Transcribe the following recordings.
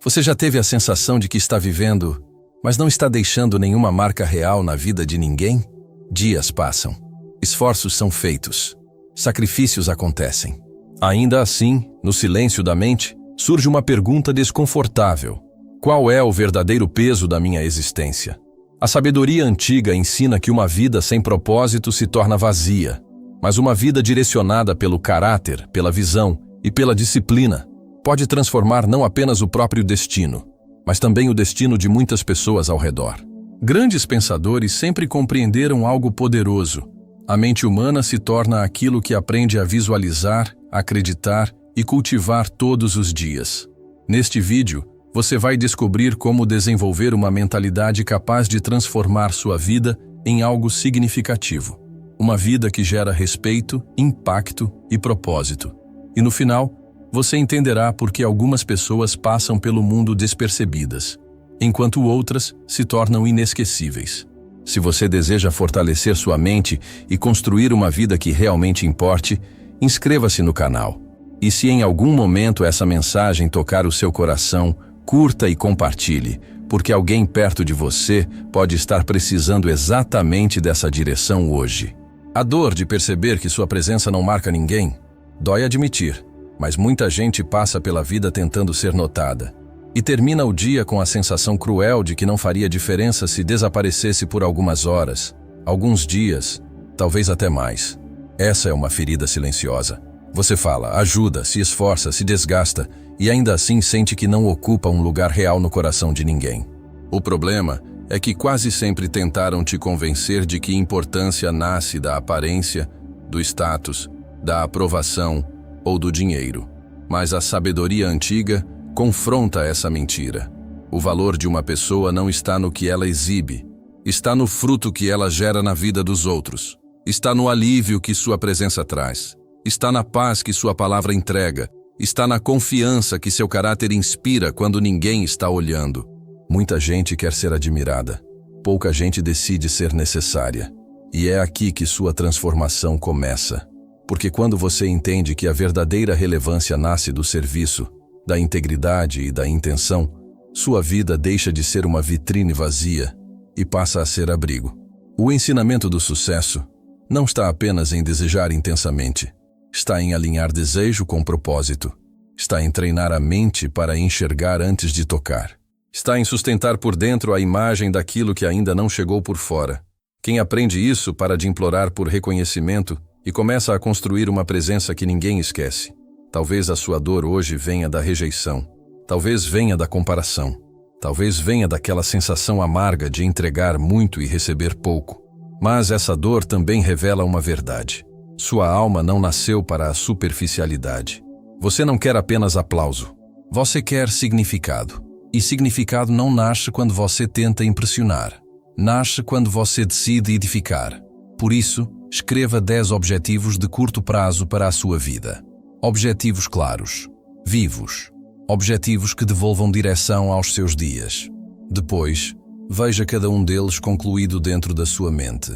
Você já teve a sensação de que está vivendo, mas não está deixando nenhuma marca real na vida de ninguém? Dias passam, esforços são feitos, sacrifícios acontecem. Ainda assim, no silêncio da mente, surge uma pergunta desconfortável: qual é o verdadeiro peso da minha existência? A sabedoria antiga ensina que uma vida sem propósito se torna vazia, mas uma vida direcionada pelo caráter, pela visão e pela disciplina pode transformar não apenas o próprio destino, mas também o destino de muitas pessoas ao redor. Grandes pensadores sempre compreenderam algo poderoso. A mente humana se torna aquilo que aprende a visualizar, acreditar e cultivar todos os dias. Neste vídeo, você vai descobrir como desenvolver uma mentalidade capaz de transformar sua vida em algo significativo. Uma vida que gera respeito, impacto e propósito. E no final, você entenderá por que algumas pessoas passam pelo mundo despercebidas, enquanto outras se tornam inesquecíveis. Se você deseja fortalecer sua mente e construir uma vida que realmente importe, inscreva-se no canal. E se em algum momento essa mensagem tocar o seu coração, curta e compartilhe, porque alguém perto de você pode estar precisando exatamente dessa direção hoje. A dor de perceber que sua presença não marca ninguém dói admitir, mas muita gente passa pela vida tentando ser notada e termina o dia com a sensação cruel de que não faria diferença se desaparecesse por algumas horas, alguns dias, talvez até mais. Essa é uma ferida silenciosa. Você fala, ajuda, se esforça, se desgasta e ainda assim sente que não ocupa um lugar real no coração de ninguém. O problema é que quase sempre tentaram te convencer de que importância nasce da aparência, do status, da aprovação ou do dinheiro. Mas a sabedoria antiga confronta essa mentira. O valor de uma pessoa não está no que ela exibe, está no fruto que ela gera na vida dos outros, está no alívio que sua presença traz, está na paz que sua palavra entrega, está na confiança que seu caráter inspira quando ninguém está olhando. Muita gente quer ser admirada, pouca gente decide ser necessária. E é aqui que sua transformação começa. Porque quando você entende que a verdadeira relevância nasce do serviço, da integridade e da intenção, sua vida deixa de ser uma vitrine vazia e passa a ser abrigo. O ensinamento do sucesso não está apenas em desejar intensamente, está em alinhar desejo com propósito, está em treinar a mente para enxergar antes de tocar, está em sustentar por dentro a imagem daquilo que ainda não chegou por fora. Quem aprende isso para de implorar por reconhecimento e começa a construir uma presença que ninguém esquece. Talvez a sua dor hoje venha da rejeição, talvez venha da comparação, talvez venha daquela sensação amarga de entregar muito e receber pouco. Mas essa dor também revela uma verdade. Sua alma não nasceu para a superficialidade. Você não quer apenas aplauso, você quer significado. E significado não nasce quando você tenta impressionar, nasce quando você decide edificar. Por isso, escreva 10 objetivos de curto prazo para a sua vida. Objetivos claros, vivos. Objetivos que devolvam direção aos seus dias. Depois, veja cada um deles concluído dentro da sua mente.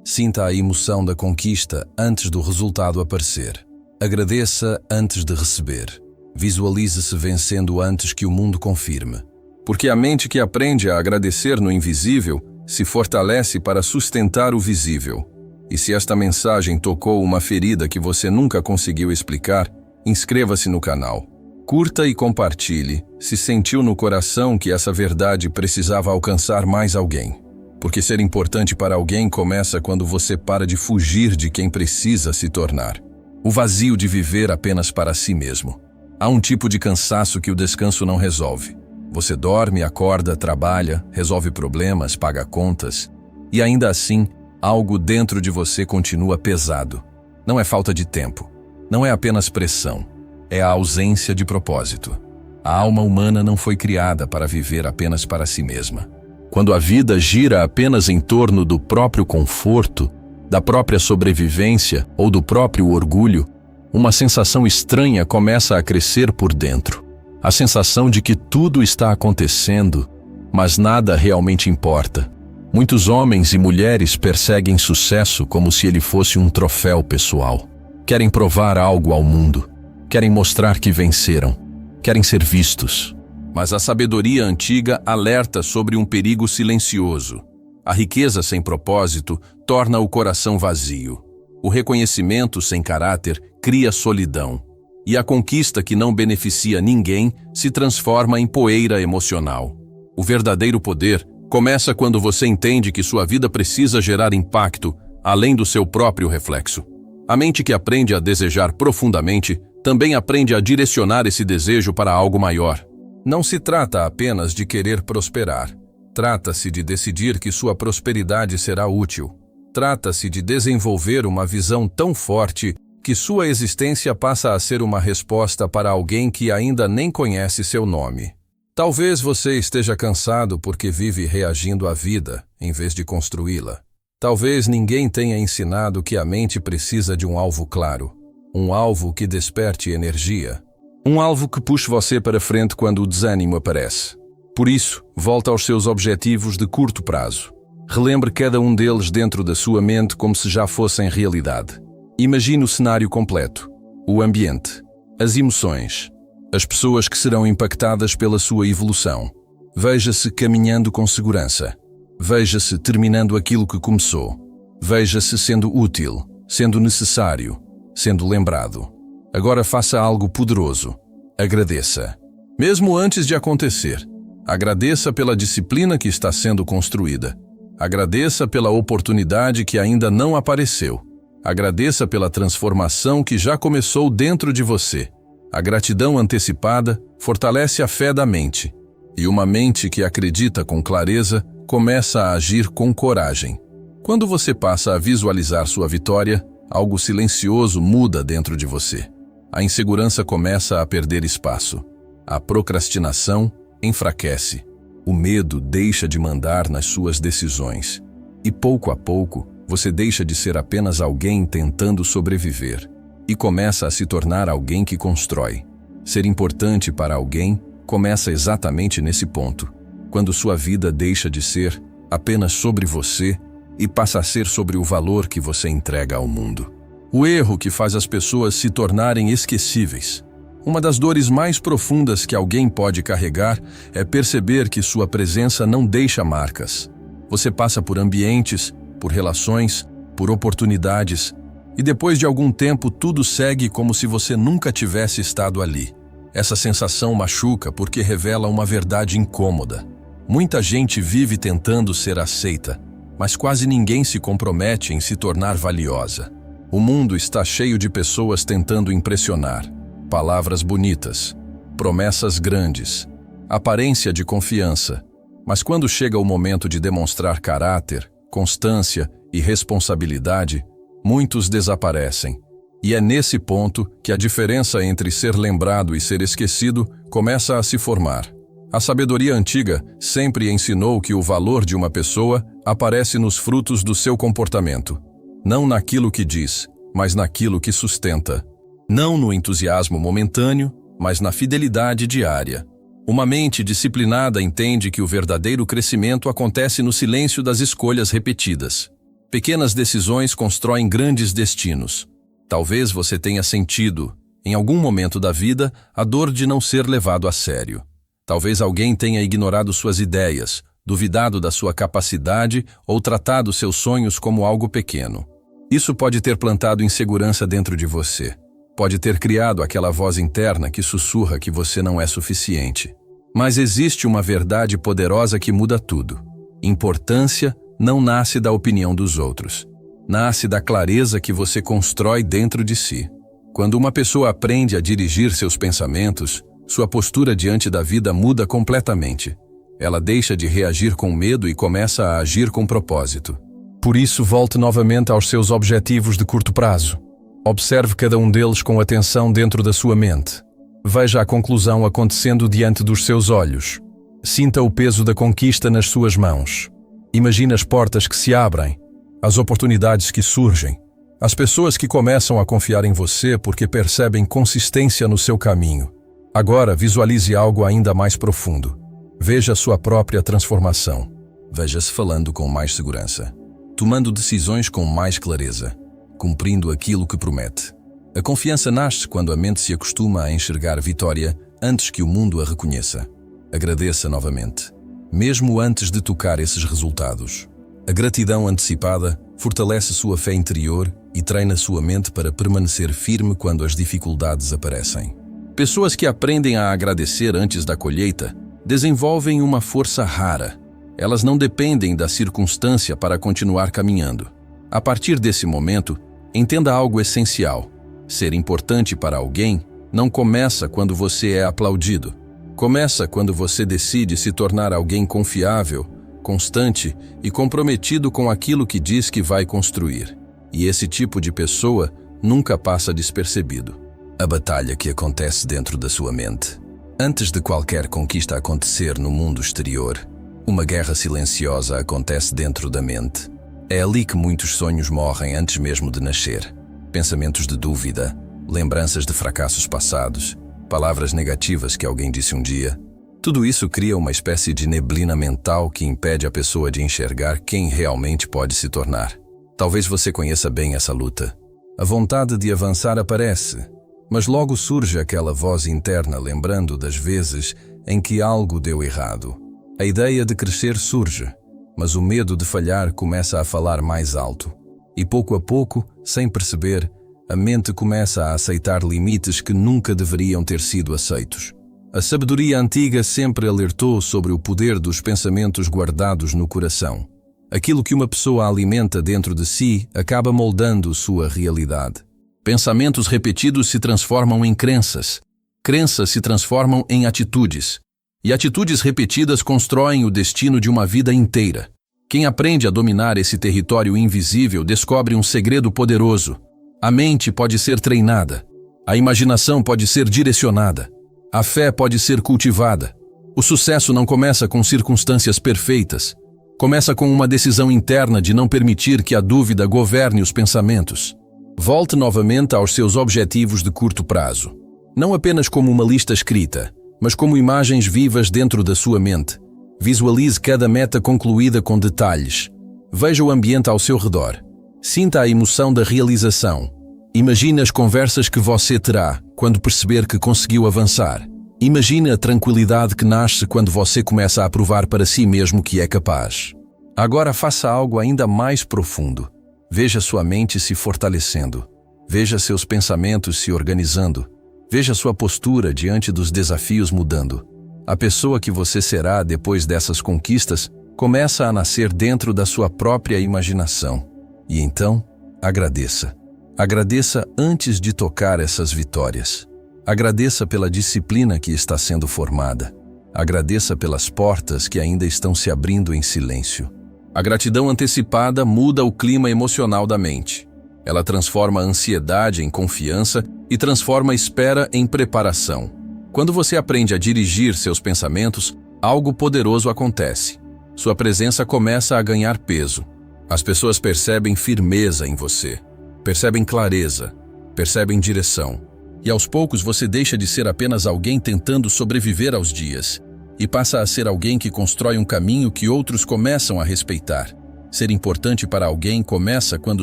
Sinta a emoção da conquista antes do resultado aparecer. Agradeça antes de receber. Visualize-se vencendo antes que o mundo confirme. Porque a mente que aprende a agradecer no invisível se fortalece para sustentar o visível. E se esta mensagem tocou uma ferida que você nunca conseguiu explicar, inscreva-se no canal. Curta e compartilhe se sentiu no coração que essa verdade precisava alcançar mais alguém. Porque ser importante para alguém começa quando você para de fugir de quem precisa se tornar. O vazio de viver apenas para si mesmo. Há um tipo de cansaço que o descanso não resolve. Você dorme, acorda, trabalha, resolve problemas, paga contas. E ainda assim, algo dentro de você continua pesado. Não é falta de tempo. Não é apenas pressão. É a ausência de propósito. A alma humana não foi criada para viver apenas para si mesma. Quando a vida gira apenas em torno do próprio conforto, da própria sobrevivência ou do próprio orgulho, uma sensação estranha começa a crescer por dentro. A sensação de que tudo está acontecendo, mas nada realmente importa. Muitos homens e mulheres perseguem sucesso como se ele fosse um troféu pessoal. Querem provar algo ao mundo. Querem mostrar que venceram. Querem ser vistos. Mas a sabedoria antiga alerta sobre um perigo silencioso. A riqueza sem propósito torna o coração vazio. O reconhecimento sem caráter cria solidão. E a conquista que não beneficia ninguém se transforma em poeira emocional. O verdadeiro poder começa quando você entende que sua vida precisa gerar impacto além do seu próprio reflexo. A mente que aprende a desejar profundamente também aprende a direcionar esse desejo para algo maior. Não se trata apenas de querer prosperar. Trata-se de decidir que sua prosperidade será útil. Trata-se de desenvolver uma visão tão forte que sua existência passa a ser uma resposta para alguém que ainda nem conhece seu nome. Talvez você esteja cansado porque vive reagindo à vida, em vez de construí-la. Talvez ninguém tenha ensinado que a mente precisa de um alvo claro. Um alvo que desperte energia. Um alvo que puxe você para frente quando o desânimo aparece. Por isso, volta aos seus objetivos de curto prazo. Relembre cada um deles dentro da sua mente como se já fossem realidade. Imagine o cenário completo. O ambiente. As emoções. As pessoas que serão impactadas pela sua evolução. Veja-se caminhando com segurança. Veja-se terminando aquilo que começou. Veja-se sendo útil, sendo necessário, sendo lembrado. Agora faça algo poderoso. Agradeça. Mesmo antes de acontecer. Agradeça pela disciplina que está sendo construída. Agradeça pela oportunidade que ainda não apareceu. Agradeça pela transformação que já começou dentro de você. A gratidão antecipada fortalece a fé da mente. E uma mente que acredita com clareza começa a agir com coragem. Quando você passa a visualizar sua vitória, algo silencioso muda dentro de você. A insegurança começa a perder espaço. A procrastinação enfraquece. O medo deixa de mandar nas suas decisões. E pouco a pouco, você deixa de ser apenas alguém tentando sobreviver e começa a se tornar alguém que constrói. Ser importante para alguém começa exatamente nesse ponto, quando sua vida deixa de ser apenas sobre você e passa a ser sobre o valor que você entrega ao mundo. O erro que faz as pessoas se tornarem esquecíveis. Uma das dores mais profundas que alguém pode carregar é perceber que sua presença não deixa marcas. Você passa por ambientes, por relações, por oportunidades, e depois de algum tempo tudo segue como se você nunca tivesse estado ali. Essa sensação machuca porque revela uma verdade incômoda. Muita gente vive tentando ser aceita, mas quase ninguém se compromete em se tornar valiosa. O mundo está cheio de pessoas tentando impressionar. Palavras bonitas, promessas grandes, aparência de confiança. Mas quando chega o momento de demonstrar caráter, constância e responsabilidade, muitos desaparecem. E é nesse ponto que a diferença entre ser lembrado e ser esquecido começa a se formar. A sabedoria antiga sempre ensinou que o valor de uma pessoa aparece nos frutos do seu comportamento. Não naquilo que diz, mas naquilo que sustenta. Não no entusiasmo momentâneo, mas na fidelidade diária. Uma mente disciplinada entende que o verdadeiro crescimento acontece no silêncio das escolhas repetidas. Pequenas decisões constroem grandes destinos. Talvez você tenha sentido, em algum momento da vida, a dor de não ser levado a sério. Talvez alguém tenha ignorado suas ideias, duvidado da sua capacidade ou tratado seus sonhos como algo pequeno. Isso pode ter plantado insegurança dentro de você. Pode ter criado aquela voz interna que sussurra que você não é suficiente. Mas existe uma verdade poderosa que muda tudo. Importância não nasce da opinião dos outros. Nasce da clareza que você constrói dentro de si. Quando uma pessoa aprende a dirigir seus pensamentos, sua postura diante da vida muda completamente. Ela deixa de reagir com medo e começa a agir com propósito. Por isso, volte novamente aos seus objetivos de curto prazo. Observe cada um deles com atenção dentro da sua mente. Veja a conclusão acontecendo diante dos seus olhos. Sinta o peso da conquista nas suas mãos. Imagine as portas que se abrem, as oportunidades que surgem, as pessoas que começam a confiar em você porque percebem consistência no seu caminho. Agora visualize algo ainda mais profundo. Veja a sua própria transformação. Veja-se falando com mais segurança, tomando decisões com mais clareza, cumprindo aquilo que promete. A confiança nasce quando a mente se acostuma a enxergar vitória antes que o mundo a reconheça. Agradeça novamente, mesmo antes de tocar esses resultados. A gratidão antecipada fortalece sua fé interior e treina sua mente para permanecer firme quando as dificuldades aparecem. Pessoas que aprendem a agradecer antes da colheita desenvolvem uma força rara. Elas não dependem da circunstância para continuar caminhando. A partir desse momento, entenda algo essencial. Ser importante para alguém não começa quando você é aplaudido. Começa quando você decide se tornar alguém confiável, constante e comprometido com aquilo que diz que vai construir. E esse tipo de pessoa nunca passa despercebido. A batalha que acontece dentro da sua mente. Antes de qualquer conquista acontecer no mundo exterior, uma guerra silenciosa acontece dentro da mente. É ali que muitos sonhos morrem antes mesmo de nascer. Pensamentos de dúvida, lembranças de fracassos passados, palavras negativas que alguém disse um dia. Tudo isso cria uma espécie de neblina mental que impede a pessoa de enxergar quem realmente pode se tornar. Talvez você conheça bem essa luta. A vontade de avançar aparece, mas logo surge aquela voz interna lembrando das vezes em que algo deu errado. A ideia de crescer surge, mas o medo de falhar começa a falar mais alto. E pouco a pouco, sem perceber, a mente começa a aceitar limites que nunca deveriam ter sido aceitos. A sabedoria antiga sempre alertou sobre o poder dos pensamentos guardados no coração. Aquilo que uma pessoa alimenta dentro de si acaba moldando sua realidade. Pensamentos repetidos se transformam em crenças. Crenças se transformam em atitudes. E atitudes repetidas constroem o destino de uma vida inteira. Quem aprende a dominar esse território invisível descobre um segredo poderoso. A mente pode ser treinada. A imaginação pode ser direcionada. A fé pode ser cultivada. O sucesso não começa com circunstâncias perfeitas. Começa com uma decisão interna de não permitir que a dúvida governe os pensamentos. Volte novamente aos seus objetivos de curto prazo. Não apenas como uma lista escrita, mas como imagens vivas dentro da sua mente. Visualize cada meta concluída com detalhes. Veja o ambiente ao seu redor. Sinta a emoção da realização. Imagine as conversas que você terá quando perceber que conseguiu avançar. Imagine a tranquilidade que nasce quando você começa a provar para si mesmo que é capaz. Agora faça algo ainda mais profundo. Veja sua mente se fortalecendo. Veja seus pensamentos se organizando. Veja sua postura diante dos desafios mudando. A pessoa que você será depois dessas conquistas começa a nascer dentro da sua própria imaginação. E então, agradeça. Agradeça antes de tocar essas vitórias. Agradeça pela disciplina que está sendo formada. Agradeça pelas portas que ainda estão se abrindo em silêncio. A gratidão antecipada muda o clima emocional da mente. Ela transforma a ansiedade em confiança e transforma a espera em preparação. Quando você aprende a dirigir seus pensamentos, algo poderoso acontece. Sua presença começa a ganhar peso. As pessoas percebem firmeza em você, percebem clareza, percebem direção. E aos poucos você deixa de ser apenas alguém tentando sobreviver aos dias e passa a ser alguém que constrói um caminho que outros começam a respeitar. Ser importante para alguém começa quando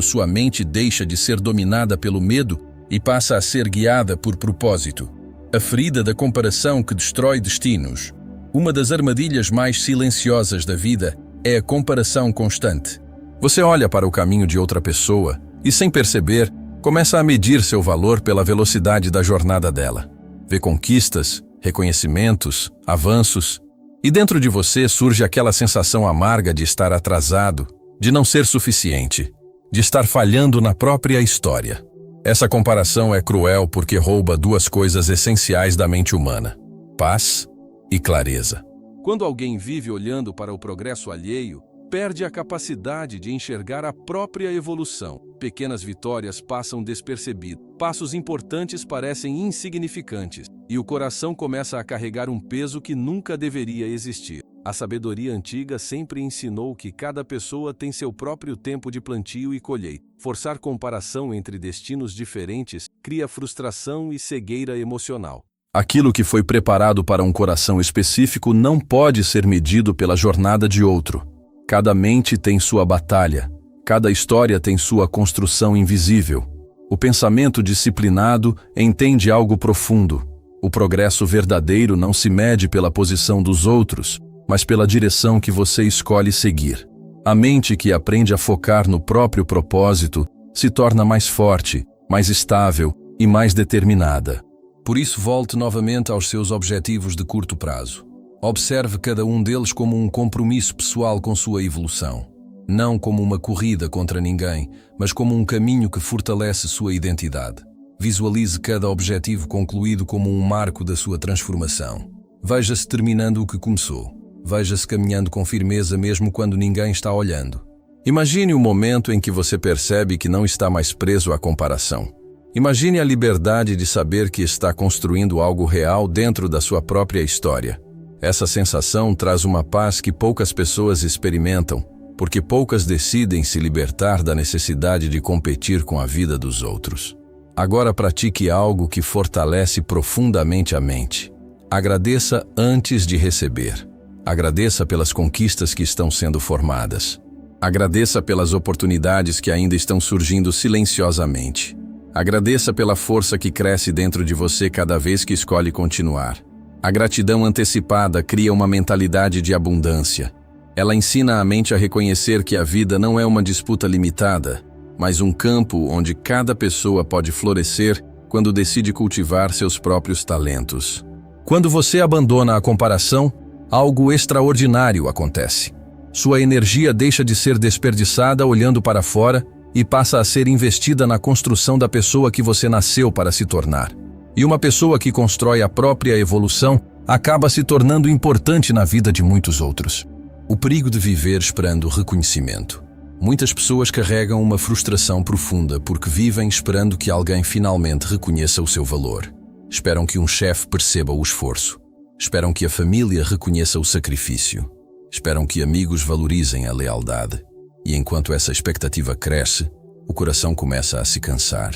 sua mente deixa de ser dominada pelo medo e passa a ser guiada por propósito. A ferida da comparação que destrói destinos. Uma das armadilhas mais silenciosas da vida é a comparação constante. Você olha para o caminho de outra pessoa e, sem perceber, começa a medir seu valor pela velocidade da jornada dela. Vê conquistas, reconhecimentos, avanços, e dentro de você surge aquela sensação amarga de estar atrasado, de não ser suficiente, de estar falhando na própria história. Essa comparação é cruel porque rouba duas coisas essenciais da mente humana: paz e clareza. Quando alguém vive olhando para o progresso alheio, perde a capacidade de enxergar a própria evolução. Pequenas vitórias passam despercebidas, passos importantes parecem insignificantes, e o coração começa a carregar um peso que nunca deveria existir. A sabedoria antiga sempre ensinou que cada pessoa tem seu próprio tempo de plantio e colheita. Forçar comparação entre destinos diferentes cria frustração e cegueira emocional. Aquilo que foi preparado para um coração específico não pode ser medido pela jornada de outro. Cada mente tem sua batalha, cada história tem sua construção invisível. O pensamento disciplinado entende algo profundo. O progresso verdadeiro não se mede pela posição dos outros, mas pela direção que você escolhe seguir. A mente que aprende a focar no próprio propósito se torna mais forte, mais estável e mais determinada. Por isso, volte novamente aos seus objetivos de curto prazo. Observe cada um deles como um compromisso pessoal com sua evolução. Não como uma corrida contra ninguém, mas como um caminho que fortalece sua identidade. Visualize cada objetivo concluído como um marco da sua transformação. Veja-se terminando o que começou. Veja-se caminhando com firmeza mesmo quando ninguém está olhando. Imagine o momento em que você percebe que não está mais preso à comparação. Imagine a liberdade de saber que está construindo algo real dentro da sua própria história. Essa sensação traz uma paz que poucas pessoas experimentam, porque poucas decidem se libertar da necessidade de competir com a vida dos outros. Agora pratique algo que fortalece profundamente a mente. Agradeça antes de receber. Agradeça pelas conquistas que estão sendo formadas. Agradeça pelas oportunidades que ainda estão surgindo silenciosamente. Agradeça pela força que cresce dentro de você cada vez que escolhe continuar. A gratidão antecipada cria uma mentalidade de abundância. Ela ensina a mente a reconhecer que a vida não é uma disputa limitada, mas um campo onde cada pessoa pode florescer quando decide cultivar seus próprios talentos. Quando você abandona a comparação, algo extraordinário acontece. Sua energia deixa de ser desperdiçada olhando para fora e passa a ser investida na construção da pessoa que você nasceu para se tornar. E uma pessoa que constrói a própria evolução acaba se tornando importante na vida de muitos outros. O perigo de viver esperando reconhecimento. Muitas pessoas carregam uma frustração profunda porque vivem esperando que alguém finalmente reconheça o seu valor. Esperam que um chefe perceba o esforço. Esperam que a família reconheça o sacrifício. Esperam que amigos valorizem a lealdade. E enquanto essa expectativa cresce, o coração começa a se cansar.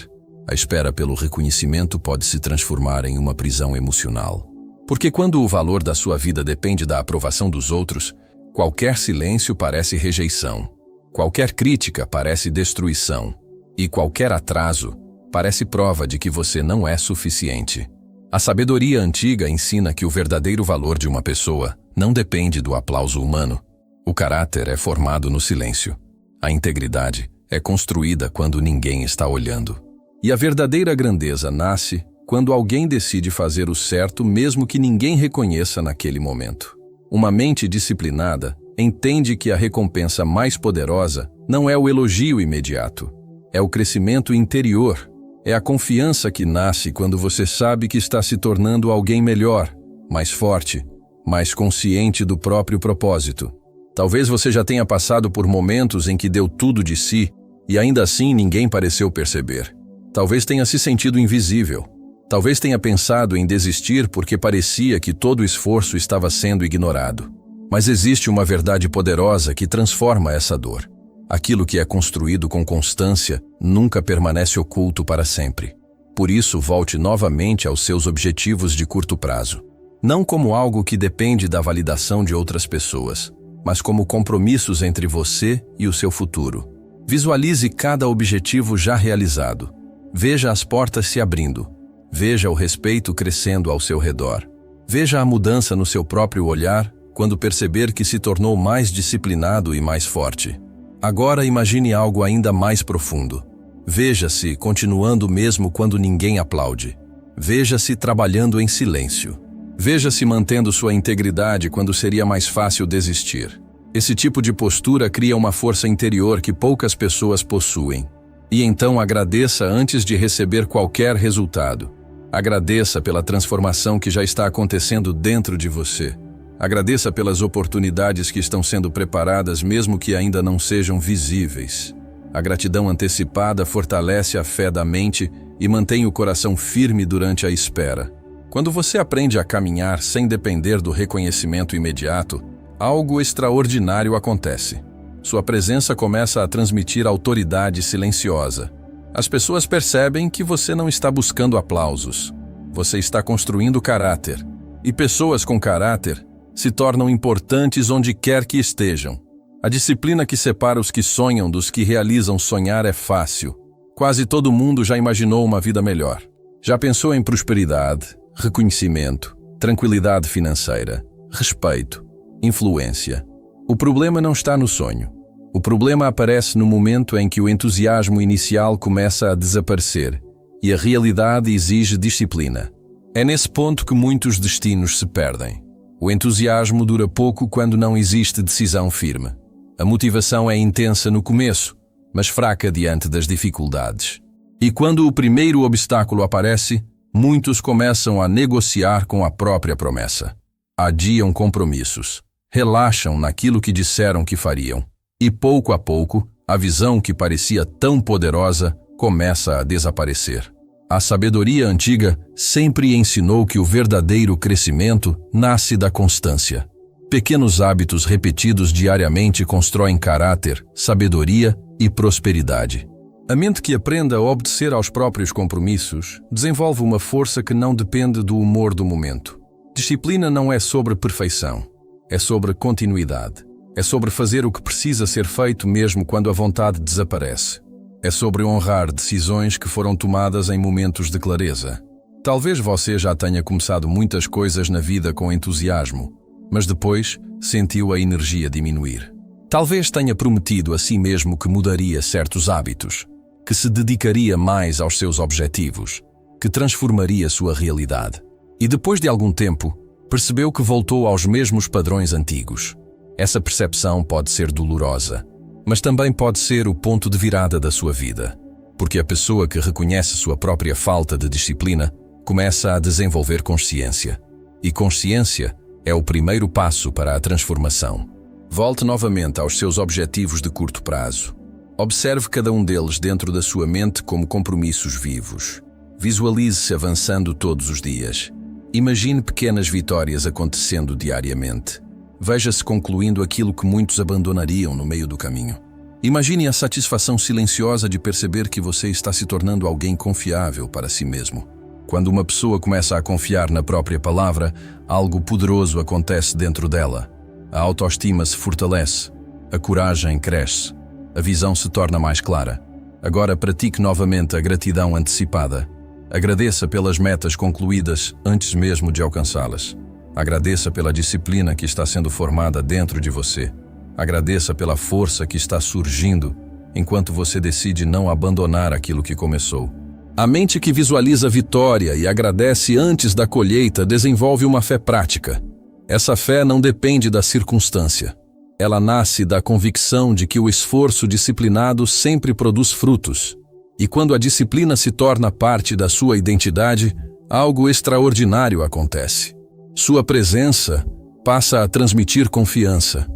A espera pelo reconhecimento pode se transformar em uma prisão emocional. Porque quando o valor da sua vida depende da aprovação dos outros, qualquer silêncio parece rejeição. Qualquer crítica parece destruição. E qualquer atraso parece prova de que você não é suficiente. A sabedoria antiga ensina que o verdadeiro valor de uma pessoa não depende do aplauso humano. O caráter é formado no silêncio. A integridade é construída quando ninguém está olhando. E a verdadeira grandeza nasce quando alguém decide fazer o certo mesmo que ninguém reconheça naquele momento. Uma mente disciplinada entende que a recompensa mais poderosa não é o elogio imediato, é o crescimento interior. É a confiança que nasce quando você sabe que está se tornando alguém melhor, mais forte, mais consciente do próprio propósito. Talvez você já tenha passado por momentos em que deu tudo de si e ainda assim ninguém pareceu perceber. Talvez tenha se sentido invisível. Talvez tenha pensado em desistir porque parecia que todo o esforço estava sendo ignorado. Mas existe uma verdade poderosa que transforma essa dor. Aquilo que é construído com constância nunca permanece oculto para sempre. Por isso, volte novamente aos seus objetivos de curto prazo. Não como algo que depende da validação de outras pessoas, mas como compromissos entre você e o seu futuro. Visualize cada objetivo já realizado. Veja as portas se abrindo. Veja o respeito crescendo ao seu redor. Veja a mudança no seu próprio olhar quando perceber que se tornou mais disciplinado e mais forte. Agora imagine algo ainda mais profundo. Veja-se continuando mesmo quando ninguém aplaude. Veja-se trabalhando em silêncio. Veja-se mantendo sua integridade quando seria mais fácil desistir. Esse tipo de postura cria uma força interior que poucas pessoas possuem. E então agradeça antes de receber qualquer resultado. Agradeça pela transformação que já está acontecendo dentro de você. Agradeça pelas oportunidades que estão sendo preparadas mesmo que ainda não sejam visíveis. A gratidão antecipada fortalece a fé da mente e mantém o coração firme durante a espera. Quando você aprende a caminhar sem depender do reconhecimento imediato, algo extraordinário acontece. Sua presença começa a transmitir autoridade silenciosa. As pessoas percebem que você não está buscando aplausos. Você está construindo caráter. E pessoas com caráter se tornam importantes onde quer que estejam. A disciplina que separa os que sonham dos que realizam sonhar é fácil. Quase todo mundo já imaginou uma vida melhor. Já pensou em prosperidade, reconhecimento, tranquilidade financeira, respeito, influência. O problema não está no sonho. O problema aparece no momento em que o entusiasmo inicial começa a desaparecer e a realidade exige disciplina. É nesse ponto que muitos destinos se perdem. O entusiasmo dura pouco quando não existe decisão firme. A motivação é intensa no começo, mas fraca diante das dificuldades. E quando o primeiro obstáculo aparece, muitos começam a negociar com a própria promessa. Adiam compromissos, relaxam naquilo que disseram que fariam. E pouco a pouco, a visão que parecia tão poderosa começa a desaparecer. A sabedoria antiga sempre ensinou que o verdadeiro crescimento nasce da constância. Pequenos hábitos repetidos diariamente constroem caráter, sabedoria e prosperidade. A mente que aprenda a obedecer aos próprios compromissos desenvolve uma força que não depende do humor do momento. Disciplina não é sobre perfeição, é sobre continuidade. É sobre fazer o que precisa ser feito mesmo quando a vontade desaparece. É sobre honrar decisões que foram tomadas em momentos de clareza. Talvez você já tenha começado muitas coisas na vida com entusiasmo, mas depois sentiu a energia diminuir. Talvez tenha prometido a si mesmo que mudaria certos hábitos, que se dedicaria mais aos seus objetivos, que transformaria sua realidade. E depois de algum tempo, percebeu que voltou aos mesmos padrões antigos. Essa percepção pode ser dolorosa, mas também pode ser o ponto de virada da sua vida, porque a pessoa que reconhece sua própria falta de disciplina começa a desenvolver consciência. E consciência é o primeiro passo para a transformação. Volte novamente aos seus objetivos de curto prazo. Observe cada um deles dentro da sua mente como compromissos vivos. Visualize-se avançando todos os dias. Imagine pequenas vitórias acontecendo diariamente. Veja-se concluindo aquilo que muitos abandonariam no meio do caminho. Imagine a satisfação silenciosa de perceber que você está se tornando alguém confiável para si mesmo. Quando uma pessoa começa a confiar na própria palavra, algo poderoso acontece dentro dela. A autoestima se fortalece, a coragem cresce, a visão se torna mais clara. Agora pratique novamente a gratidão antecipada. Agradeça pelas metas concluídas antes mesmo de alcançá-las. Agradeça pela disciplina que está sendo formada dentro de você. Agradeça pela força que está surgindo enquanto você decide não abandonar aquilo que começou. A mente que visualiza a vitória e agradece antes da colheita desenvolve uma fé prática. Essa fé não depende da circunstância. Ela nasce da convicção de que o esforço disciplinado sempre produz frutos. E quando a disciplina se torna parte da sua identidade, algo extraordinário acontece. Sua presença passa a transmitir confiança.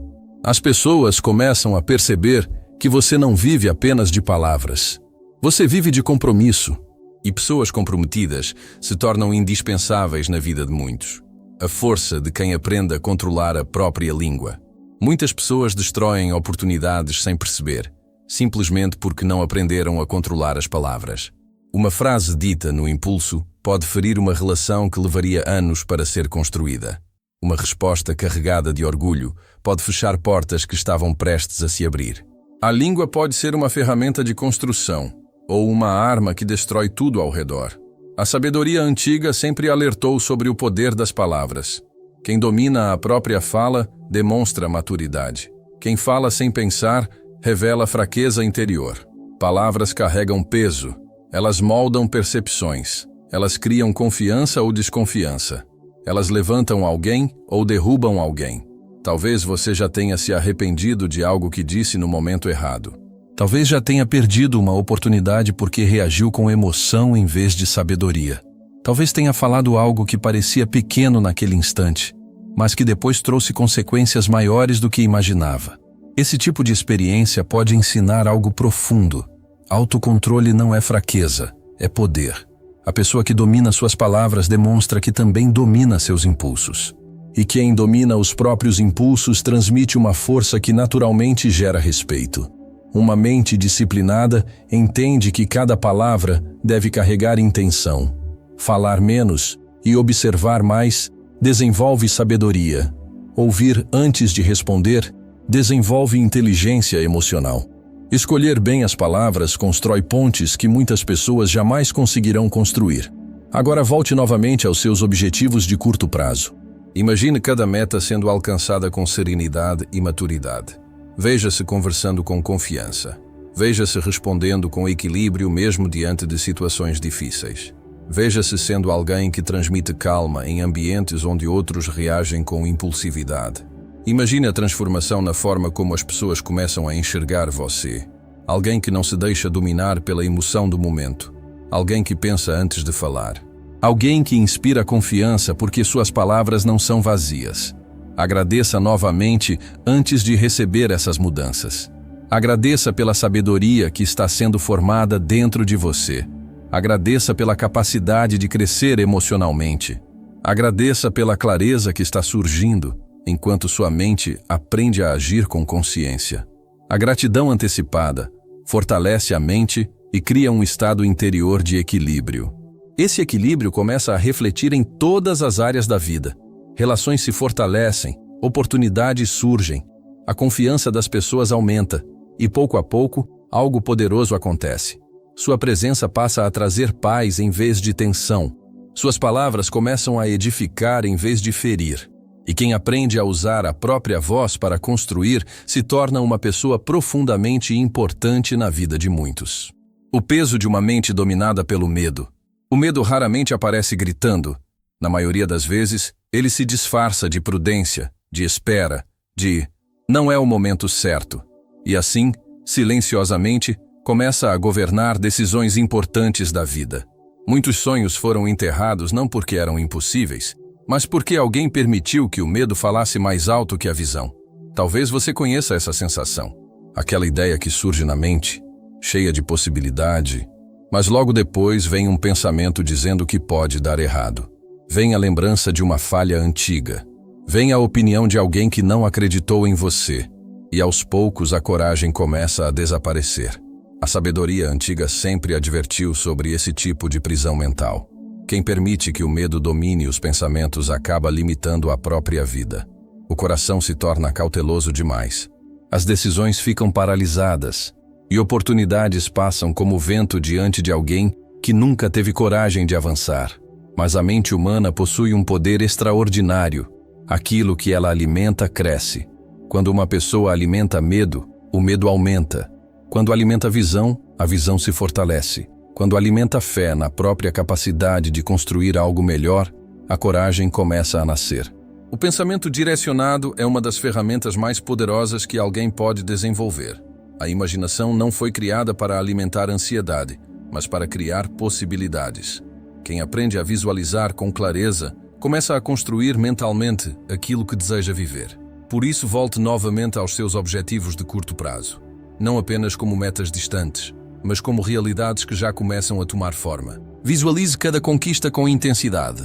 As pessoas começam a perceber que você não vive apenas de palavras. Você vive de compromisso. E pessoas comprometidas se tornam indispensáveis na vida de muitos. A força de quem aprende a controlar a própria língua. Muitas pessoas destroem oportunidades sem perceber, simplesmente porque não aprenderam a controlar as palavras. Uma frase dita no impulso pode ferir uma relação que levaria anos para ser construída. Uma resposta carregada de orgulho pode fechar portas que estavam prestes a se abrir. A língua pode ser uma ferramenta de construção ou uma arma que destrói tudo ao redor. A sabedoria antiga sempre alertou sobre o poder das palavras. Quem domina a própria fala demonstra maturidade. Quem fala sem pensar revela fraqueza interior. Palavras carregam peso. Elas moldam percepções. Elas criam confiança ou desconfiança. Elas levantam alguém ou derrubam alguém. Talvez você já tenha se arrependido de algo que disse no momento errado. Talvez já tenha perdido uma oportunidade porque reagiu com emoção em vez de sabedoria. Talvez tenha falado algo que parecia pequeno naquele instante, mas que depois trouxe consequências maiores do que imaginava. Esse tipo de experiência pode ensinar algo profundo. Autocontrole não é fraqueza, é poder. A pessoa que domina suas palavras demonstra que também domina seus impulsos. E quem domina os próprios impulsos transmite uma força que naturalmente gera respeito. Uma mente disciplinada entende que cada palavra deve carregar intenção. Falar menos e observar mais desenvolve sabedoria. Ouvir antes de responder desenvolve inteligência emocional. Escolher bem as palavras constrói pontes que muitas pessoas jamais conseguirão construir. Agora volte novamente aos seus objetivos de curto prazo. Imagine cada meta sendo alcançada com serenidade e maturidade. Veja-se conversando com confiança. Veja-se respondendo com equilíbrio mesmo diante de situações difíceis. Veja-se sendo alguém que transmite calma em ambientes onde outros reagem com impulsividade. Imagine a transformação na forma como as pessoas começam a enxergar você. Alguém que não se deixa dominar pela emoção do momento. Alguém que pensa antes de falar. Alguém que inspira confiança porque suas palavras não são vazias. Agradeça novamente antes de receber essas mudanças. Agradeça pela sabedoria que está sendo formada dentro de você. Agradeça pela capacidade de crescer emocionalmente. Agradeça pela clareza que está surgindo enquanto sua mente aprende a agir com consciência. A gratidão antecipada fortalece a mente e cria um estado interior de equilíbrio. Esse equilíbrio começa a refletir em todas as áreas da vida. Relações se fortalecem, oportunidades surgem, a confiança das pessoas aumenta e, pouco a pouco, algo poderoso acontece. Sua presença passa a trazer paz em vez de tensão. Suas palavras começam a edificar em vez de ferir. E quem aprende a usar a própria voz para construir se torna uma pessoa profundamente importante na vida de muitos. O peso de uma mente dominada pelo medo. O medo raramente aparece gritando. Na maioria das vezes, ele se disfarça de prudência, de espera, de não é o momento certo. E assim, silenciosamente, começa a governar decisões importantes da vida. Muitos sonhos foram enterrados não porque eram impossíveis, mas porque alguém permitiu que o medo falasse mais alto que a visão. Talvez você conheça essa sensação. Aquela ideia que surge na mente, cheia de possibilidade, mas logo depois vem um pensamento dizendo que pode dar errado. Vem a lembrança de uma falha antiga. Vem a opinião de alguém que não acreditou em você. E aos poucos a coragem começa a desaparecer. A sabedoria antiga sempre advertiu sobre esse tipo de prisão mental. Quem permite que o medo domine os pensamentos acaba limitando a própria vida. O coração se torna cauteloso demais. As decisões ficam paralisadas e oportunidades passam como vento diante de alguém que nunca teve coragem de avançar. Mas a mente humana possui um poder extraordinário. Aquilo que ela alimenta cresce. Quando uma pessoa alimenta medo, o medo aumenta. Quando alimenta visão, a visão se fortalece. Quando alimenta fé na própria capacidade de construir algo melhor, a coragem começa a nascer. O pensamento direcionado é uma das ferramentas mais poderosas que alguém pode desenvolver. A imaginação não foi criada para alimentar ansiedade, mas para criar possibilidades. Quem aprende a visualizar com clareza, começa a construir mentalmente aquilo que deseja viver. Por isso, volte novamente aos seus objetivos de curto prazo. Não apenas como metas distantes, mas como realidades que já começam a tomar forma. Visualize cada conquista com intensidade.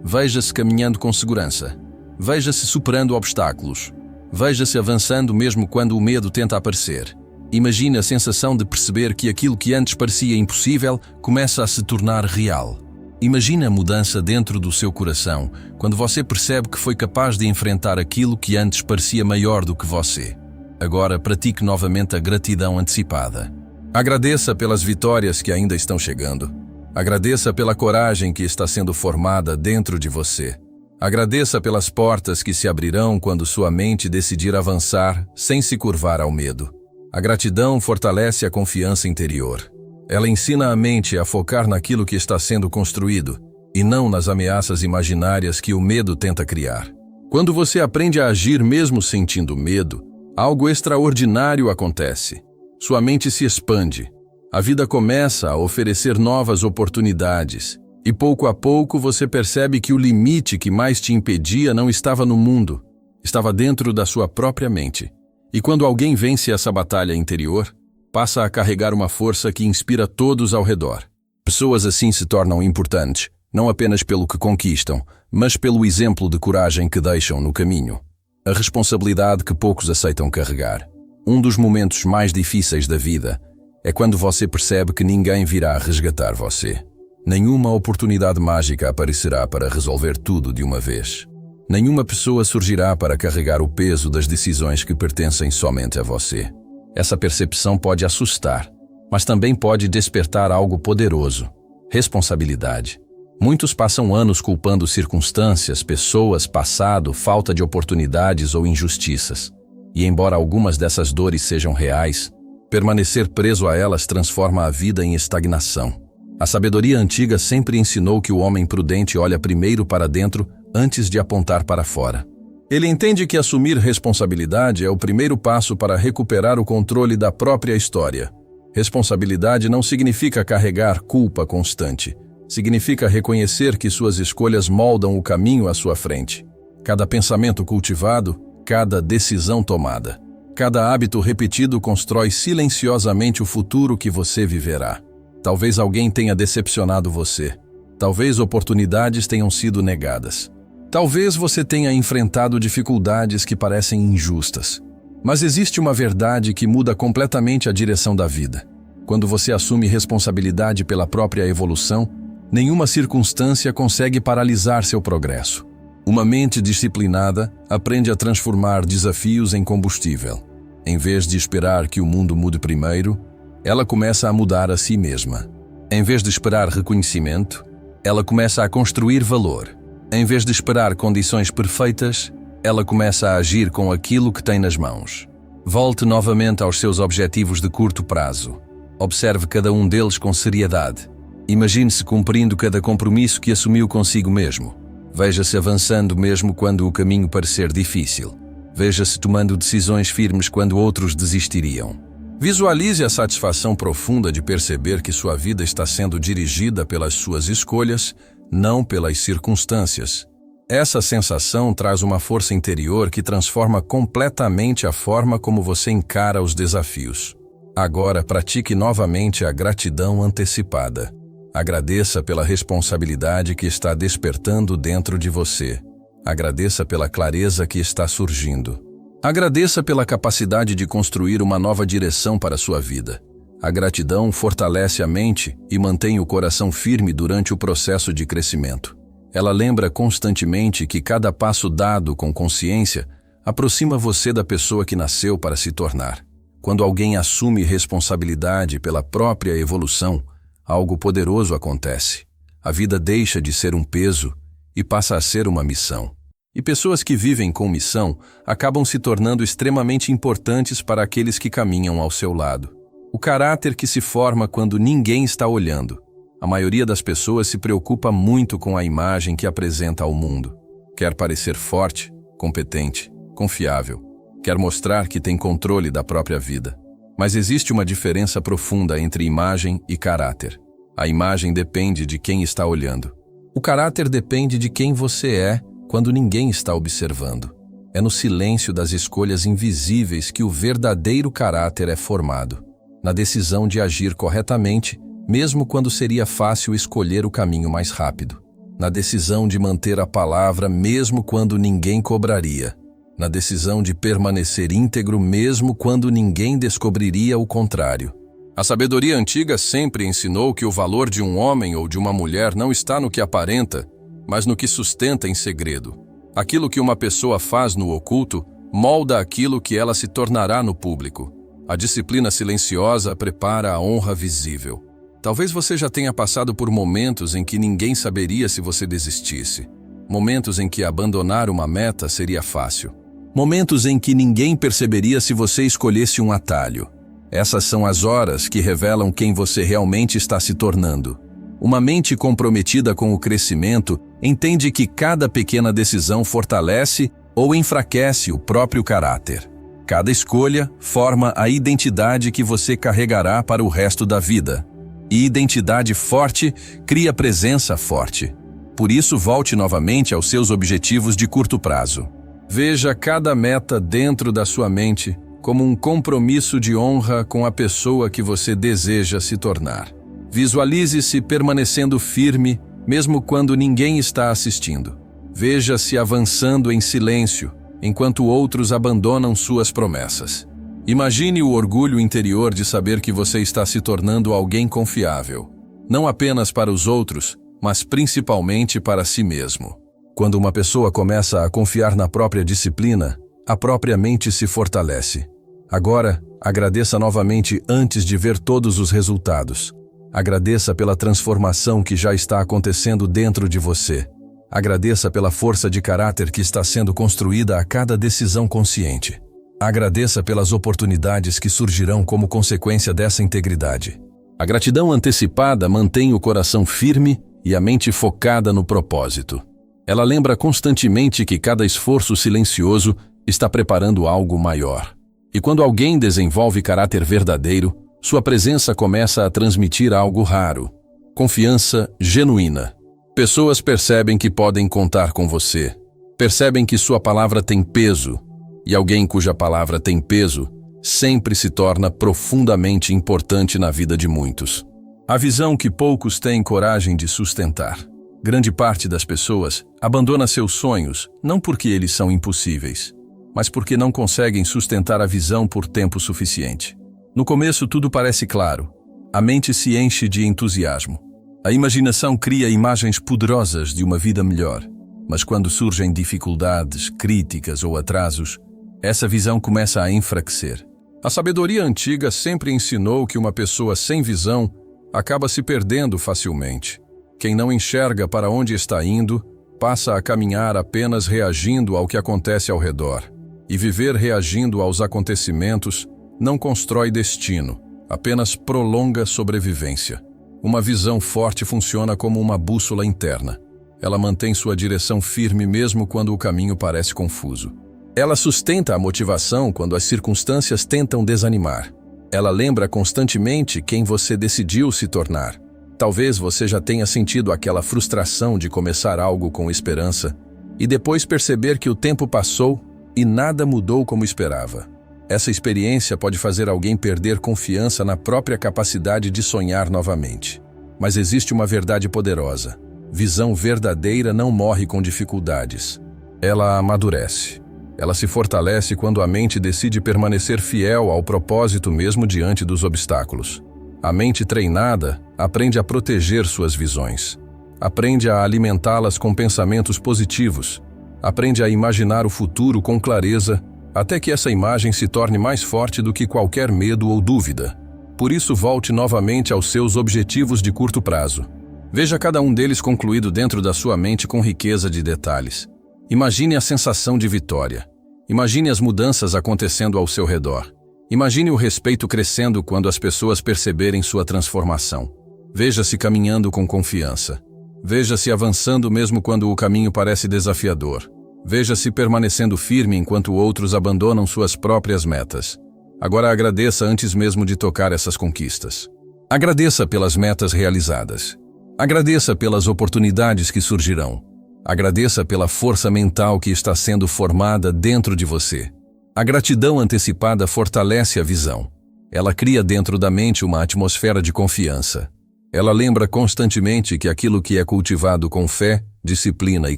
Veja-se caminhando com segurança. Veja-se superando obstáculos. Veja-se avançando mesmo quando o medo tenta aparecer. Imagine a sensação de perceber que aquilo que antes parecia impossível começa a se tornar real. Imagine a mudança dentro do seu coração quando você percebe que foi capaz de enfrentar aquilo que antes parecia maior do que você. Agora pratique novamente a gratidão antecipada. Agradeça pelas vitórias que ainda estão chegando. Agradeça pela coragem que está sendo formada dentro de você. Agradeça pelas portas que se abrirão quando sua mente decidir avançar sem se curvar ao medo. A gratidão fortalece a confiança interior. Ela ensina a mente a focar naquilo que está sendo construído e não nas ameaças imaginárias que o medo tenta criar. Quando você aprende a agir mesmo sentindo medo, algo extraordinário acontece. Sua mente se expande. A vida começa a oferecer novas oportunidades e pouco a pouco você percebe que o limite que mais te impedia não estava no mundo, estava dentro da sua própria mente. E quando alguém vence essa batalha interior, passa a carregar uma força que inspira todos ao redor. Pessoas assim se tornam importantes, não apenas pelo que conquistam, mas pelo exemplo de coragem que deixam no caminho. A responsabilidade que poucos aceitam carregar. Um dos momentos mais difíceis da vida é quando você percebe que ninguém virá resgatar você. Nenhuma oportunidade mágica aparecerá para resolver tudo de uma vez. Nenhuma pessoa surgirá para carregar o peso das decisões que pertencem somente a você. Essa percepção pode assustar, mas também pode despertar algo poderoso: responsabilidade. Muitos passam anos culpando circunstâncias, pessoas, passado, falta de oportunidades ou injustiças. E embora algumas dessas dores sejam reais, permanecer preso a elas transforma a vida em estagnação. A sabedoria antiga sempre ensinou que o homem prudente olha primeiro para dentro antes de apontar para fora. Ele entende que assumir responsabilidade é o primeiro passo para recuperar o controle da própria história. Responsabilidade não significa carregar culpa constante. Significa reconhecer que suas escolhas moldam o caminho à sua frente. Cada pensamento cultivado, cada decisão tomada, cada hábito repetido constrói silenciosamente o futuro que você viverá. Talvez alguém tenha decepcionado você. Talvez oportunidades tenham sido negadas. Talvez você tenha enfrentado dificuldades que parecem injustas. Mas existe uma verdade que muda completamente a direção da vida. Quando você assume responsabilidade pela própria evolução, nenhuma circunstância consegue paralisar seu progresso. Uma mente disciplinada aprende a transformar desafios em combustível. Em vez de esperar que o mundo mude primeiro, ela começa a mudar a si mesma. Em vez de esperar reconhecimento, ela começa a construir valor. Em vez de esperar condições perfeitas, ela começa a agir com aquilo que tem nas mãos. Volte novamente aos seus objetivos de curto prazo. Observe cada um deles com seriedade. Imagine-se cumprindo cada compromisso que assumiu consigo mesmo. Veja-se avançando mesmo quando o caminho parecer difícil. Veja-se tomando decisões firmes quando outros desistiriam. Visualize a satisfação profunda de perceber que sua vida está sendo dirigida pelas suas escolhas, não pelas circunstâncias. Essa sensação traz uma força interior que transforma completamente a forma como você encara os desafios. Agora pratique novamente a gratidão antecipada. Agradeça pela responsabilidade que está despertando dentro de você. Agradeça pela clareza que está surgindo. Agradeça pela capacidade de construir uma nova direção para a sua vida. A gratidão fortalece a mente e mantém o coração firme durante o processo de crescimento. Ela lembra constantemente que cada passo dado com consciência aproxima você da pessoa que nasceu para se tornar. Quando alguém assume responsabilidade pela própria evolução, algo poderoso acontece. A vida deixa de ser um peso e passa a ser uma missão. E pessoas que vivem com missão acabam se tornando extremamente importantes para aqueles que caminham ao seu lado. O caráter que se forma quando ninguém está olhando. A maioria das pessoas se preocupa muito com a imagem que apresenta ao mundo. Quer parecer forte, competente, confiável. Quer mostrar que tem controle da própria vida. Mas existe uma diferença profunda entre imagem e caráter. A imagem depende de quem está olhando. O caráter depende de quem você é quando ninguém está observando. É no silêncio das escolhas invisíveis que o verdadeiro caráter é formado. Na decisão de agir corretamente, mesmo quando seria fácil escolher o caminho mais rápido. Na decisão de manter a palavra mesmo quando ninguém cobraria. Na decisão de permanecer íntegro mesmo quando ninguém descobriria o contrário. A sabedoria antiga sempre ensinou que o valor de um homem ou de uma mulher não está no que aparenta, mas no que sustenta em segredo. Aquilo que uma pessoa faz no oculto molda aquilo que ela se tornará no público. A disciplina silenciosa prepara a honra visível. Talvez você já tenha passado por momentos em que ninguém saberia se você desistisse. Momentos em que abandonar uma meta seria fácil. Momentos em que ninguém perceberia se você escolhesse um atalho. Essas são as horas que revelam quem você realmente está se tornando. Uma mente comprometida com o crescimento entende que cada pequena decisão fortalece ou enfraquece o próprio caráter. Cada escolha forma a identidade que você carregará para o resto da vida. E identidade forte cria presença forte. Por isso, volte novamente aos seus objetivos de curto prazo. Veja cada meta dentro da sua mente como um compromisso de honra com a pessoa que você deseja se tornar. Visualize-se permanecendo firme, mesmo quando ninguém está assistindo. Veja-se avançando em silêncio, enquanto outros abandonam suas promessas. Imagine o orgulho interior de saber que você está se tornando alguém confiável, não apenas para os outros, mas principalmente para si mesmo. Quando uma pessoa começa a confiar na própria disciplina, a própria mente se fortalece. Agora, agradeça novamente antes de ver todos os resultados. Agradeça pela transformação que já está acontecendo dentro de você. Agradeça pela força de caráter que está sendo construída a cada decisão consciente. Agradeça pelas oportunidades que surgirão como consequência dessa integridade. A gratidão antecipada mantém o coração firme e a mente focada no propósito. Ela lembra constantemente que cada esforço silencioso está preparando algo maior. E quando alguém desenvolve caráter verdadeiro, sua presença começa a transmitir algo raro: confiança genuína. Pessoas percebem que podem contar com você, percebem que sua palavra tem peso, e alguém cuja palavra tem peso sempre se torna profundamente importante na vida de muitos. A visão que poucos têm coragem de sustentar. Grande parte das pessoas abandona seus sonhos não porque eles são impossíveis, mas porque não conseguem sustentar a visão por tempo suficiente. No começo tudo parece claro. A mente se enche de entusiasmo. A imaginação cria imagens poderosas de uma vida melhor. Mas quando surgem dificuldades, críticas ou atrasos, essa visão começa a enfraquecer. A sabedoria antiga sempre ensinou que uma pessoa sem visão acaba se perdendo facilmente. Quem não enxerga para onde está indo, passa a caminhar apenas reagindo ao que acontece ao redor. E viver reagindo aos acontecimentos não constrói destino, apenas prolonga sobrevivência. Uma visão forte funciona como uma bússola interna. Ela mantém sua direção firme mesmo quando o caminho parece confuso. Ela sustenta a motivação quando as circunstâncias tentam desanimar. Ela lembra constantemente quem você decidiu se tornar. Talvez você já tenha sentido aquela frustração de começar algo com esperança e depois perceber que o tempo passou e nada mudou como esperava. Essa experiência pode fazer alguém perder confiança na própria capacidade de sonhar novamente. Mas existe uma verdade poderosa. Visão verdadeira não morre com dificuldades. Ela amadurece. Ela se fortalece quando a mente decide permanecer fiel ao propósito mesmo diante dos obstáculos. A mente treinada aprende a proteger suas visões. Aprende a alimentá-las com pensamentos positivos. Aprende a imaginar o futuro com clareza, até que essa imagem se torne mais forte do que qualquer medo ou dúvida. Por isso, volte novamente aos seus objetivos de curto prazo. Veja cada um deles concluído dentro da sua mente com riqueza de detalhes. Imagine a sensação de vitória. Imagine as mudanças acontecendo ao seu redor. Imagine o respeito crescendo quando as pessoas perceberem sua transformação. Veja-se caminhando com confiança. Veja-se avançando mesmo quando o caminho parece desafiador. Veja-se permanecendo firme enquanto outros abandonam suas próprias metas. Agora agradeça antes mesmo de tocar essas conquistas. Agradeça pelas metas realizadas. Agradeça pelas oportunidades que surgirão. Agradeça pela força mental que está sendo formada dentro de você. A gratidão antecipada fortalece a visão. Ela cria dentro da mente uma atmosfera de confiança. Ela lembra constantemente que aquilo que é cultivado com fé, disciplina e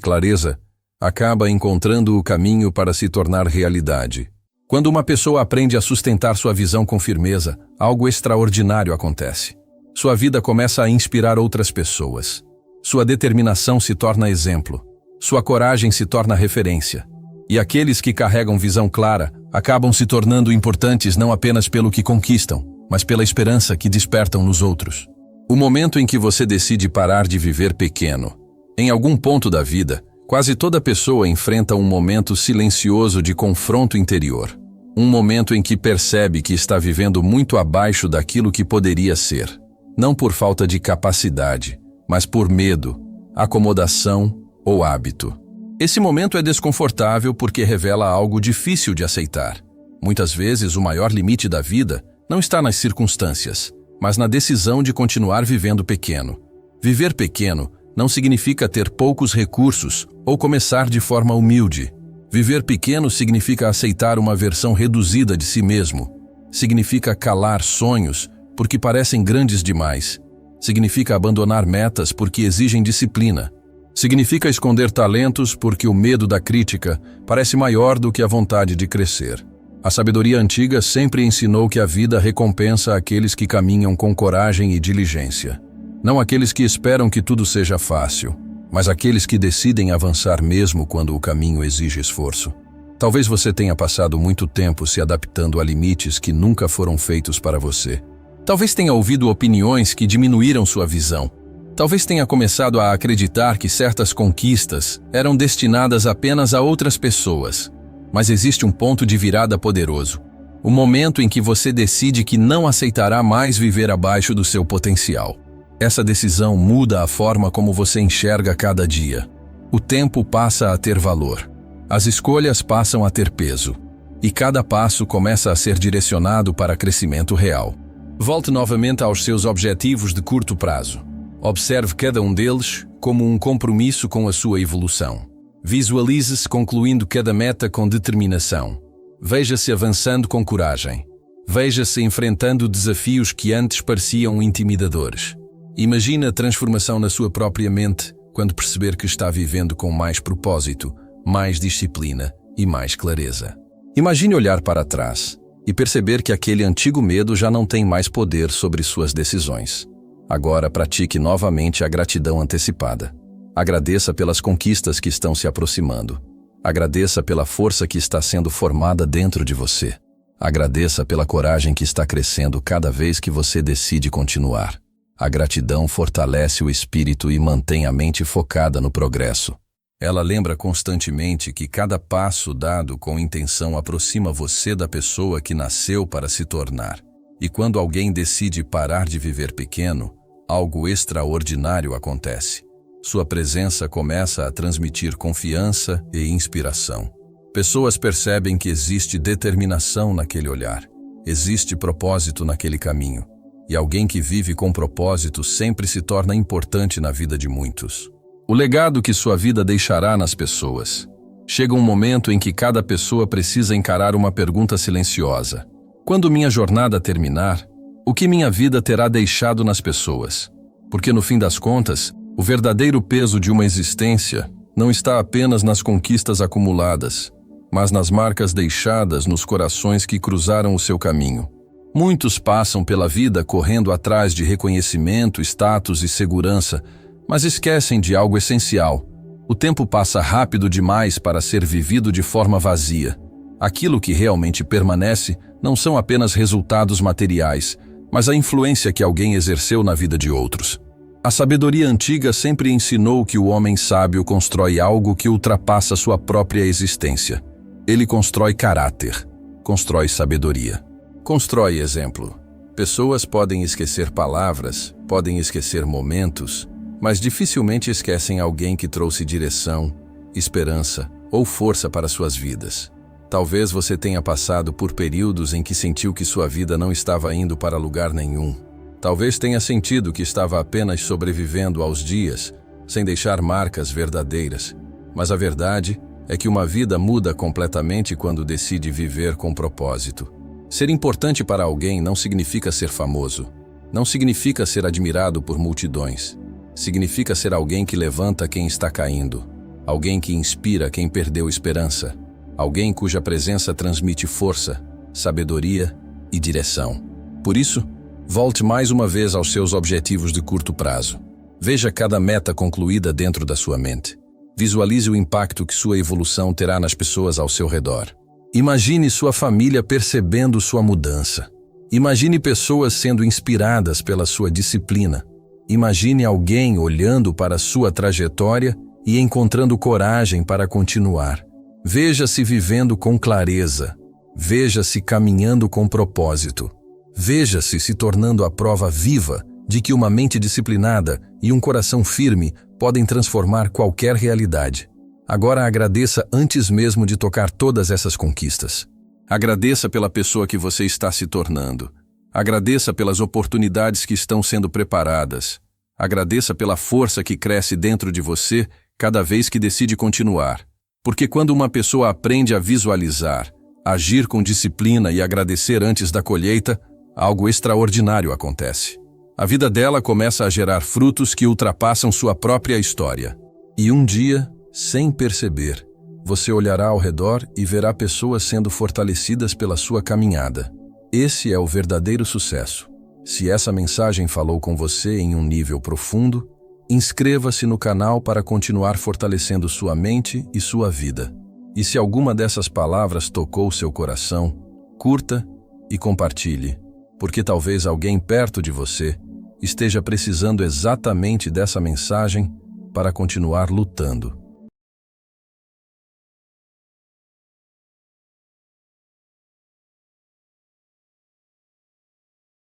clareza acaba encontrando o caminho para se tornar realidade. Quando uma pessoa aprende a sustentar sua visão com firmeza, algo extraordinário acontece. Sua vida começa a inspirar outras pessoas. Sua determinação se torna exemplo. Sua coragem se torna referência. E aqueles que carregam visão clara acabam se tornando importantes não apenas pelo que conquistam, mas pela esperança que despertam nos outros. O momento em que você decide parar de viver pequeno. Em algum ponto da vida, quase toda pessoa enfrenta um momento silencioso de confronto interior. Um momento em que percebe que está vivendo muito abaixo daquilo que poderia ser. Não por falta de capacidade, mas por medo, acomodação ou hábito. Esse momento é desconfortável porque revela algo difícil de aceitar. Muitas vezes o maior limite da vida não está nas circunstâncias, mas na decisão de continuar vivendo pequeno. Viver pequeno não significa ter poucos recursos ou começar de forma humilde. Viver pequeno significa aceitar uma versão reduzida de si mesmo. Significa calar sonhos porque parecem grandes demais. Significa abandonar metas porque exigem disciplina. Significa esconder talentos porque o medo da crítica parece maior do que a vontade de crescer. A sabedoria antiga sempre ensinou que a vida recompensa aqueles que caminham com coragem e diligência. Não aqueles que esperam que tudo seja fácil, mas aqueles que decidem avançar mesmo quando o caminho exige esforço. Talvez você tenha passado muito tempo se adaptando a limites que nunca foram feitos para você. Talvez tenha ouvido opiniões que diminuíram sua visão. Talvez tenha começado a acreditar que certas conquistas eram destinadas apenas a outras pessoas. Mas existe um ponto de virada poderoso. O momento em que você decide que não aceitará mais viver abaixo do seu potencial. Essa decisão muda a forma como você enxerga cada dia. O tempo passa a ter valor. As escolhas passam a ter peso. E cada passo começa a ser direcionado para crescimento real. Volte novamente aos seus objetivos de curto prazo. Observe cada um deles como um compromisso com a sua evolução. Visualize-se concluindo cada meta com determinação. Veja-se avançando com coragem. Veja-se enfrentando desafios que antes pareciam intimidadores. Imagine a transformação na sua própria mente quando perceber que está vivendo com mais propósito, mais disciplina e mais clareza. Imagine olhar para trás e perceber que aquele antigo medo já não tem mais poder sobre suas decisões. Agora pratique novamente a gratidão antecipada. Agradeça pelas conquistas que estão se aproximando. Agradeça pela força que está sendo formada dentro de você. Agradeça pela coragem que está crescendo cada vez que você decide continuar. A gratidão fortalece o espírito e mantém a mente focada no progresso. Ela lembra constantemente que cada passo dado com intenção aproxima você da pessoa que nasceu para se tornar. E quando alguém decide parar de viver pequeno, algo extraordinário acontece. Sua presença começa a transmitir confiança e inspiração. Pessoas percebem que existe determinação naquele olhar. Existe propósito naquele caminho. E alguém que vive com propósito sempre se torna importante na vida de muitos. O legado que sua vida deixará nas pessoas. Chega um momento em que cada pessoa precisa encarar uma pergunta silenciosa. Quando minha jornada terminar, o que minha vida terá deixado nas pessoas? Porque no fim das contas, o verdadeiro peso de uma existência não está apenas nas conquistas acumuladas, mas nas marcas deixadas nos corações que cruzaram o seu caminho. Muitos passam pela vida correndo atrás de reconhecimento, status e segurança, mas esquecem de algo essencial. O tempo passa rápido demais para ser vivido de forma vazia. Aquilo que realmente permanece não são apenas resultados materiais, mas a influência que alguém exerceu na vida de outros. A sabedoria antiga sempre ensinou que o homem sábio constrói algo que ultrapassa sua própria existência. Ele constrói caráter, constrói sabedoria, constrói exemplo. Pessoas podem esquecer palavras, podem esquecer momentos, mas dificilmente esquecem alguém que trouxe direção, esperança ou força para suas vidas. Talvez você tenha passado por períodos em que sentiu que sua vida não estava indo para lugar nenhum. Talvez tenha sentido que estava apenas sobrevivendo aos dias, sem deixar marcas verdadeiras. Mas a verdade é que uma vida muda completamente quando decide viver com propósito. Ser importante para alguém não significa ser famoso. Não significa ser admirado por multidões. Significa ser alguém que levanta quem está caindo. Alguém que inspira quem perdeu esperança. Alguém cuja presença transmite força, sabedoria e direção. Por isso, volte mais uma vez aos seus objetivos de curto prazo. Veja cada meta concluída dentro da sua mente. Visualize o impacto que sua evolução terá nas pessoas ao seu redor. Imagine sua família percebendo sua mudança. Imagine pessoas sendo inspiradas pela sua disciplina. Imagine alguém olhando para sua trajetória e encontrando coragem para continuar. Veja-se vivendo com clareza. Veja-se caminhando com propósito. Veja-se se tornando a prova viva de que uma mente disciplinada e um coração firme podem transformar qualquer realidade. Agora agradeça antes mesmo de tocar todas essas conquistas. Agradeça pela pessoa que você está se tornando. Agradeça pelas oportunidades que estão sendo preparadas. Agradeça pela força que cresce dentro de você cada vez que decide continuar. Porque quando uma pessoa aprende a visualizar, agir com disciplina e agradecer antes da colheita, algo extraordinário acontece. A vida dela começa a gerar frutos que ultrapassam sua própria história. E um dia, sem perceber, você olhará ao redor e verá pessoas sendo fortalecidas pela sua caminhada. Esse é o verdadeiro sucesso. Se essa mensagem falou com você em um nível profundo, inscreva-se no canal para continuar fortalecendo sua mente e sua vida. E se alguma dessas palavras tocou seu coração, curta e compartilhe. porque talvez alguém perto de você esteja precisando exatamente dessa mensagem para continuar lutando.